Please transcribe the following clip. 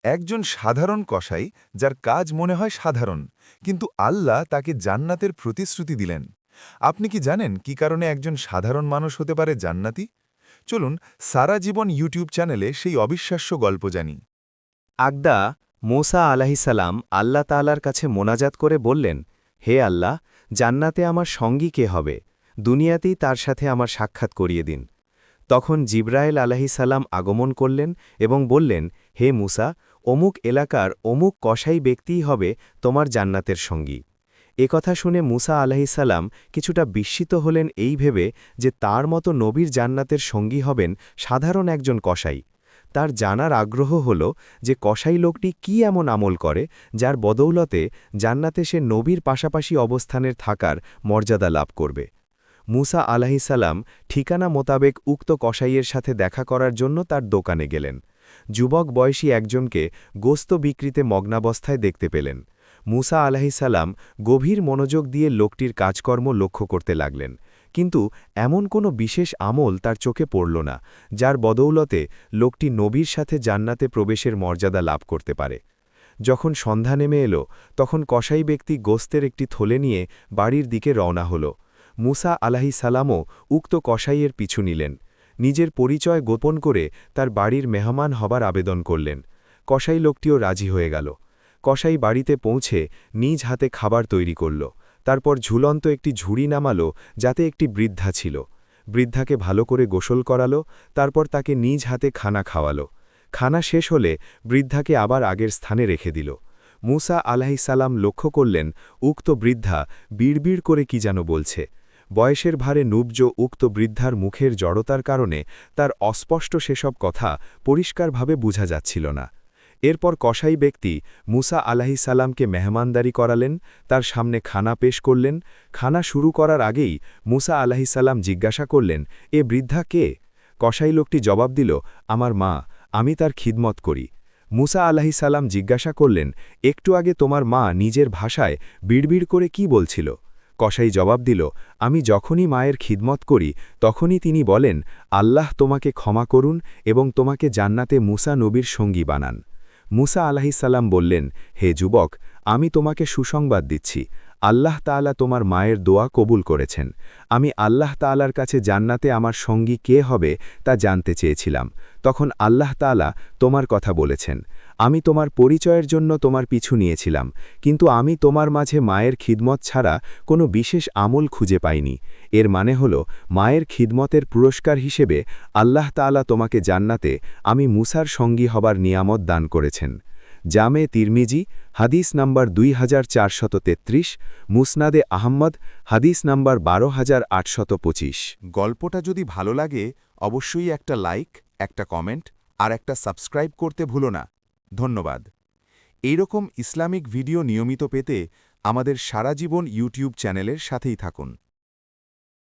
একজন সাধারণ কসাই যার কাজ মনে হয় সাধারণ, কিন্তু আল্লাহ তাকে জান্নাতের প্রতিশ্রুতি দিলেন। আপনি কি জানেন কি কারণে একজন সাধারণ মানুষ হতে পারে জান্নাতি? চলুন সারা জীবন ইউটিউব চ্যানেলে সেই অবিশ্বাস্য গল্প জানি। আগদা মোসা আলাহিসাল্লাম আল্লাহ তাআলার কাছে মোনাজাত করে বললেন, হে আল্লাহ, জান্নাতে আমার সঙ্গী কে হবে? দুনিয়াতেই তার সাথে আমার সাক্ষাৎ করিয়ে দিন। তখন জিব্রায়েল আলাহিসাল্লাম আগমন করলেন এবং বললেন, হে মুসা, অমুক এলাকার অমুক কসাই ব্যক্তিই হবে তোমার জান্নাতের সঙ্গী। কথা শুনে মুসা আলাহিসাল্লাম কিছুটা বিস্মিত হলেন এই ভেবে যে তার মতো নবীর জান্নাতের সঙ্গী হবেন সাধারণ একজন কসাই। তার জানার আগ্রহ হল যে কসাই লোকটি কি এমন আমল করে যার বদৌলতে জান্নাতে সে নবীর পাশাপাশি অবস্থানের থাকার মর্যাদা লাভ করবে। মুসা আলাহিসাল্লাম ঠিকানা মোতাবেক উক্ত কসাইয়ের সাথে দেখা করার জন্য তার দোকানে গেলেন। যুবক বয়সী একজনকে গোস্ত বিক্রিতে মগ্নাবস্থায় দেখতে পেলেন। মুসা আলাহিসাল্লাম গভীর মনোযোগ দিয়ে লোকটির কাজকর্ম লক্ষ্য করতে লাগলেন, কিন্তু এমন কোনো বিশেষ আমল তার চোখে পড়ল না যার বদৌলতে লোকটি নবীর সাথে জান্নাতে প্রবেশের মর্যাদা লাভ করতে পারে। যখন সন্ধ্যা নেমে এলো, তখন কসাই ব্যক্তি গোস্তের একটি থলে নিয়ে বাড়ির দিকে রওনা হল। মুসা আলাহিসাল্লামও উক্ত কসাইয়ের পিছু নিলেন। নিজের পরিচয় গোপন করে তার বাড়ির মেহমান হবার আবেদন করলেন। কসাই লোকটিও রাজি হয়ে গেল। কসাই বাড়িতে পৌঁছে নিজ হাতে খাবার তৈরি করল। তারপর ঝুলন্ত একটি ঝুড়ি নামালো যাতে একটি বৃদ্ধা ছিল। বৃদ্ধাকে ভালো করে গোসল করালো, তারপর তাকে নিজ হাতে খানা খাওয়ালো। খানা শেষ হলে বৃদ্ধাকে আবার আগের স্থানে রেখে দিল। মুসা আলাহিসাল্লাম লক্ষ্য করলেন উক্ত বৃদ্ধা বিড়বিড় করে কি যেন বলছে। বয়সের ভারে নুব্জ উক্ত বৃদ্ধার মুখের জড়তার কারণে তার অস্পষ্ট সেসব কথা পরিষ্কারভাবে বোঝা যাচ্ছিল না। এরপর কসাই ব্যক্তি মুসা আলাহিসাল্লামকে মেহমানদারি করালেন, তার সামনে খানা পেশ করলেন। খানা শুরু করার আগেই মুসা আলাহিসাল্লাম জিজ্ঞাসা করলেন, এ বৃদ্ধা কে? কসাই লোকটি জবাব দিল, আমার মা, আমি তার খিদমত করি। মুসা আলাহিসাল্লাম জিজ্ঞাসা করলেন, একটু আগে তোমার মা নিজের ভাষায় বিড়বিড় করে কি বলছিল? কসাই জবাব দিল, আমি যখনই মায়ের খিদমত করি তখনই তিনি বলেন, আল্লাহ তোমাকে ক্ষমা করুন এবং তোমাকে জান্নাতে মুসা নবীর সঙ্গী বানান। মুসা আলাহিসাল্লাম বললেন, হে যুবক, আমি তোমাকে সুসংবাদ দিচ্ছি, আল্লাহ তাআলা তোমার মায়ের দোয়া কবুল করেছেন। আমি আল্লাহ তাআলার কাছে জান্নাতে আমার সঙ্গী কে হবে তা জানতে চেয়েছিলাম, তখন আল্লাহ তাআলা তোমার কথা বলেছেন। আমি তোমার পরিচয়ের জন্য তোমার পিছু নিয়েছিলাম, কিন্তু আমি তোমার মাঝে মায়ের খিদমত ছাড়া কোনো বিশেষ আমল খুঁজে পাইনি। এর মানে হল, মায়ের খিদমতের পুরস্কার হিসেবে আল্লাহ তাআলা তোমাকে জান্নাতে আমি মুসার সঙ্গী হবার নিয়ামত দান করেছেন। জামে তিরমিজি, হাদিস নাম্বার 2433, মুসনাদে আহম্মদ, হাদিস নাম্বার 12825। গল্পটা যদি ভালো লাগে অবশ্যই একটা লাইক, একটা কমেন্ট আর একটা সাবস্ক্রাইব করতে ভুলো না। ধন্যবাদ। এইরকম ইসলামিক ভিডিও নিয়মিত পেতে আমাদের সারা জীবন ইউটিউব চ্যানেলের সাথেই থাকুন।